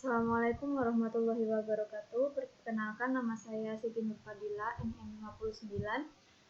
Assalamualaikum warahmatullahi wabarakatuh. Perkenalkan, nama saya Siti Nurfadila, NM59.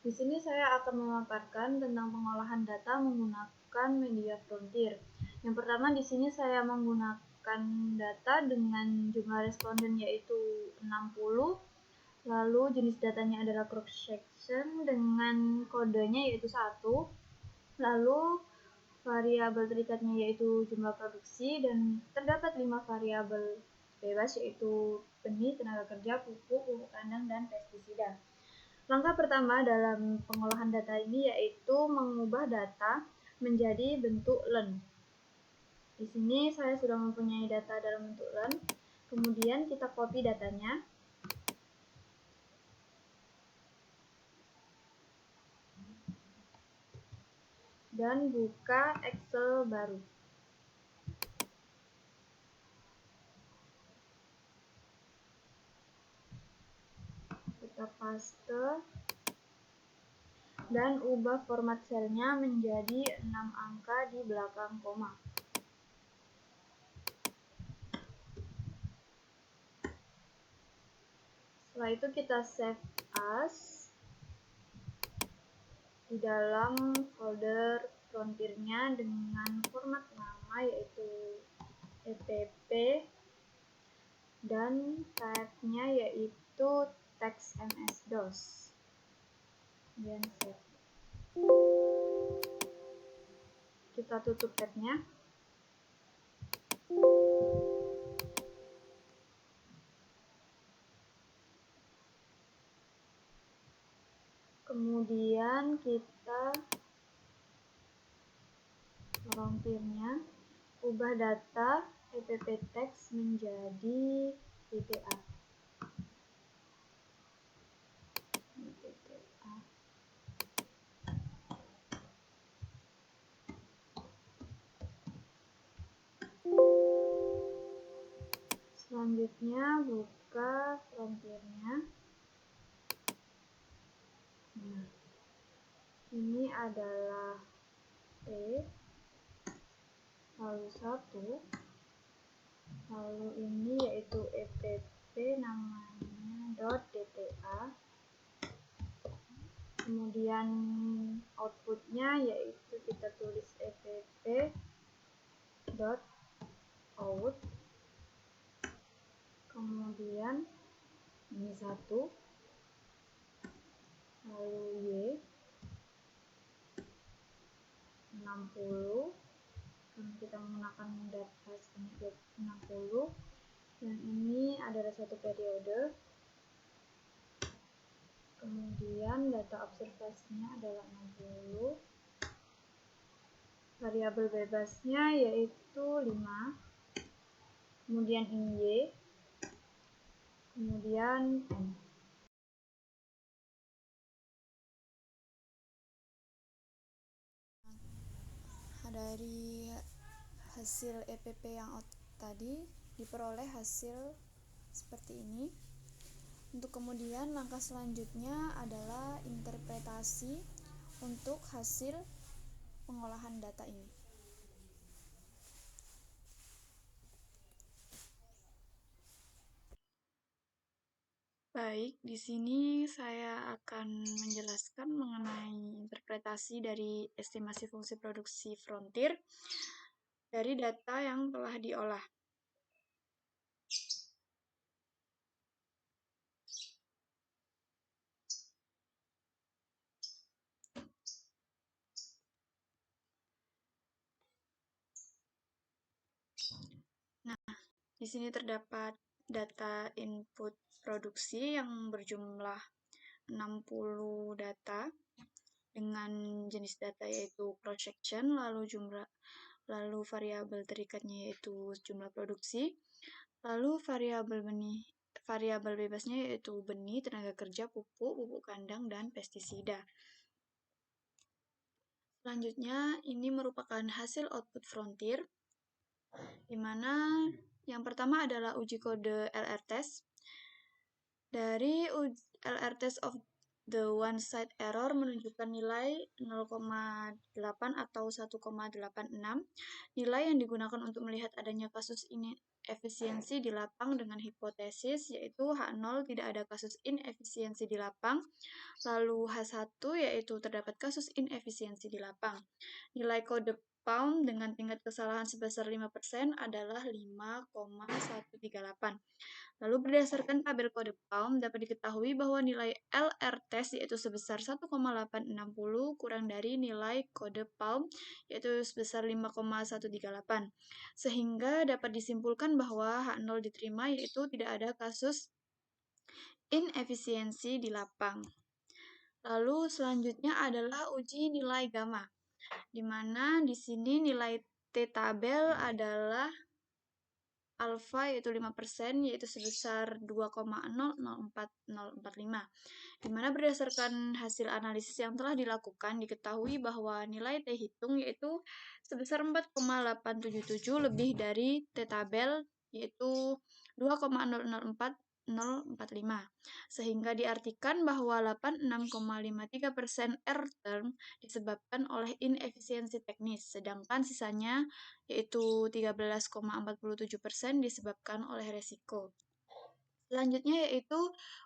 Di sini saya akan memaparkan tentang pengolahan data menggunakan media frontier. Yang pertama, di sini saya menggunakan data dengan jumlah responden yaitu 60. Lalu jenis datanya adalah cross section dengan kodenya yaitu 1. Lalu variabel terikatnya yaitu jumlah produksi, dan terdapat 5 variabel bebas yaitu benih, tenaga kerja, pupuk kandang, dan pestisida. Langkah pertama dalam pengolahan data ini yaitu mengubah data menjadi bentuk LEN. Di sini saya sudah mempunyai data dalam bentuk LEN. Kemudian kita copy datanya. Dan buka Excel baru. Kita paste dan ubah format selnya menjadi 6 angka di belakang koma. Setelah itu kita save as di dalam folder frontiernya dengan format nama yaitu epp dan type-nya yaitu teks MS-DOS. Kemudian save. Kita tutup tab-nya. Kemudian kita frontiernya ubah data epp teks menjadi DTA. Selanjutnya buka frontiernya. Nah, ini adalah P, lalu 1, lalu ini yaitu epp namanya .dta, kemudian outputnya yaitu kita tulis epp.out, kemudian ini 1, lalu Y 60, karena kita menggunakan data sebanyak 60, dan ini adalah satu periode. Kemudian data observasinya adalah 60, variabel bebasnya yaitu 5, kemudian ini Y, kemudian N. Dari hasil EPP yang out tadi diperoleh hasil seperti ini. Untuk kemudian langkah selanjutnya adalah interpretasi untuk hasil pengolahan data ini. Baik, di sini saya akan menjelaskan mengenai interpretasi dari estimasi fungsi produksi frontier dari data yang telah diolah. Nah, di sini terdapat data input produksi yang berjumlah 60 data dengan jenis data yaitu cross section, lalu variabel terikatnya yaitu jumlah produksi, lalu variabel bebasnya yaitu benih, tenaga kerja, pupuk kandang, dan pestisida. Selanjutnya, ini merupakan hasil output frontier, di mana yang pertama adalah uji kode LR test. Dari LR test of the one side error menunjukkan nilai 0,8 atau 1,86. Nilai yang digunakan untuk melihat adanya kasus efisiensi di lapang dengan hipotesis yaitu H0 tidak ada kasus inefisiensi di lapang, lalu H1 yaitu terdapat kasus inefisiensi di lapang. Nilai kode pound dengan tingkat kesalahan sebesar 5% adalah 5,138. Lalu berdasarkan tabel kode pound dapat diketahui bahwa nilai LR test yaitu sebesar 1,860 kurang dari nilai kode pound yaitu sebesar 5,138. Sehingga dapat disimpulkan bahwa H0 diterima yaitu tidak ada kasus inefisiensi di lapang. Lalu selanjutnya adalah uji nilai gamma, di mana di sini nilai T tabel adalah alfa yaitu 5%, yaitu sebesar 2,004045. Di mana berdasarkan hasil analisis yang telah dilakukan, diketahui bahwa nilai T hitung yaitu sebesar 4,877 lebih dari T tabel yaitu 2,004045. Sehingga diartikan bahwa 86,53% error term disebabkan oleh inefisiensi teknis, sedangkan sisanya yaitu 13,47% disebabkan oleh resiko. Selanjutnya yaitu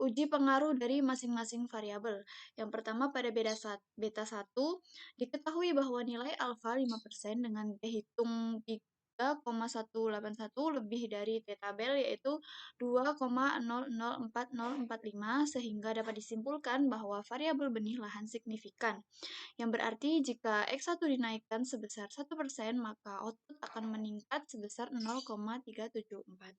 uji pengaruh dari masing-masing variabel. Yang pertama pada beta 1, diketahui bahwa nilai alfa 5% dengan T hitung 3,181 lebih dari T tabel yaitu 2,004045 sehingga dapat disimpulkan bahwa variabel benih lahan signifikan. Yang berarti jika X1 dinaikkan sebesar 1%, maka output akan meningkat sebesar 0,374.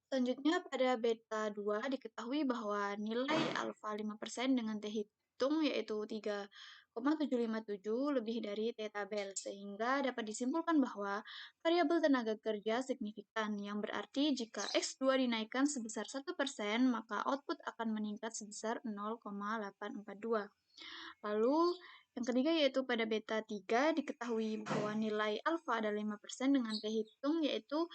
Selanjutnya pada beta 2 diketahui bahwa nilai alfa 5% dengan T hitung yaitu 3,757 lebih dari T tabel, sehingga dapat disimpulkan bahwa variabel tenaga kerja signifikan, yang berarti jika X2 dinaikkan sebesar 1%, maka output akan meningkat sebesar 0,842. Lalu yang ketiga yaitu pada beta 3 diketahui bahwa nilai alfa adalah 5% dengan T hitung yaitu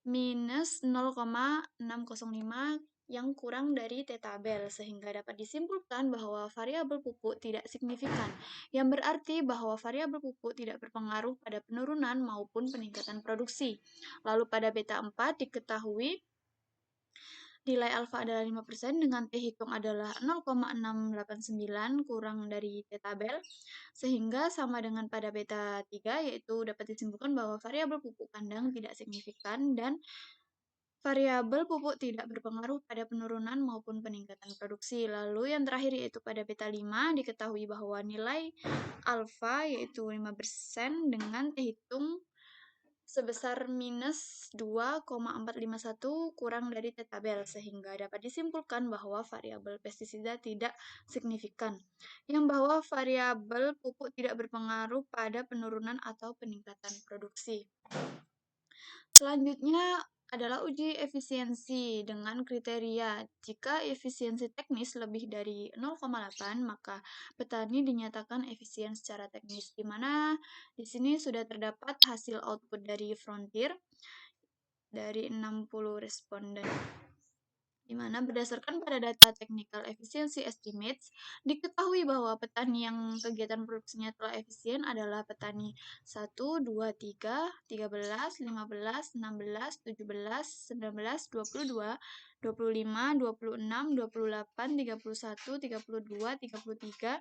minus 0,605 yang kurang dari T tabel, sehingga dapat disimpulkan bahwa variabel pupuk tidak signifikan, yang berarti bahwa variabel pupuk tidak berpengaruh pada penurunan maupun peningkatan produksi. Lalu pada beta 4 diketahui nilai alfa adalah 5% dengan T hitung adalah 0,689 kurang dari T tabel, sehingga sama dengan pada beta 3, yaitu dapat disimpulkan bahwa variabel pupuk kandang tidak signifikan dan variabel pupuk tidak berpengaruh pada penurunan maupun peningkatan produksi. Lalu yang terakhir yaitu pada beta 5 diketahui bahwa nilai alfa yaitu 5% dengan T hitung sebesar minus 2,451 kurang dari T tabel, sehingga dapat disimpulkan bahwa variabel pestisida tidak signifikan, yang bahwa variabel pupuk tidak berpengaruh pada penurunan atau peningkatan produksi. Selanjutnya adalah uji efisiensi dengan kriteria jika efisiensi teknis lebih dari 0,8 maka petani dinyatakan efisien secara teknis, di mana di sini sudah terdapat hasil output dari Frontier dari 60 responden, di mana berdasarkan pada data technical efficiency estimates, diketahui bahwa petani yang kegiatan produksinya telah efisien adalah petani 1, 2, 3, 13, 15, 16, 17, 19, 22, 25, 26, 28, 31, 32, 33,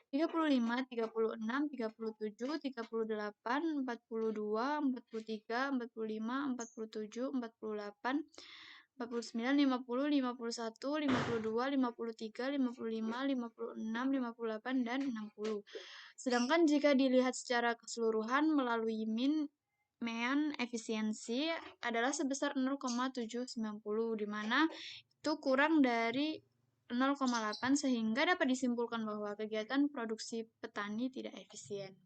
35, 36, 37, 38, 42, 43, 45, 47, 48, 49, 50, 51, 52, 53, 55, 56, 58, dan 60. Sedangkan jika dilihat secara keseluruhan melalui mean efisiensi adalah sebesar 0,790, di mana itu kurang dari 0,8 sehingga dapat disimpulkan bahwa kegiatan produksi petani tidak efisien.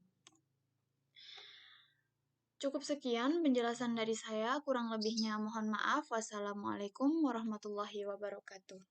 Cukup sekian penjelasan dari saya, kurang lebihnya mohon maaf. Wassalamualaikum warahmatullahi wabarakatuh.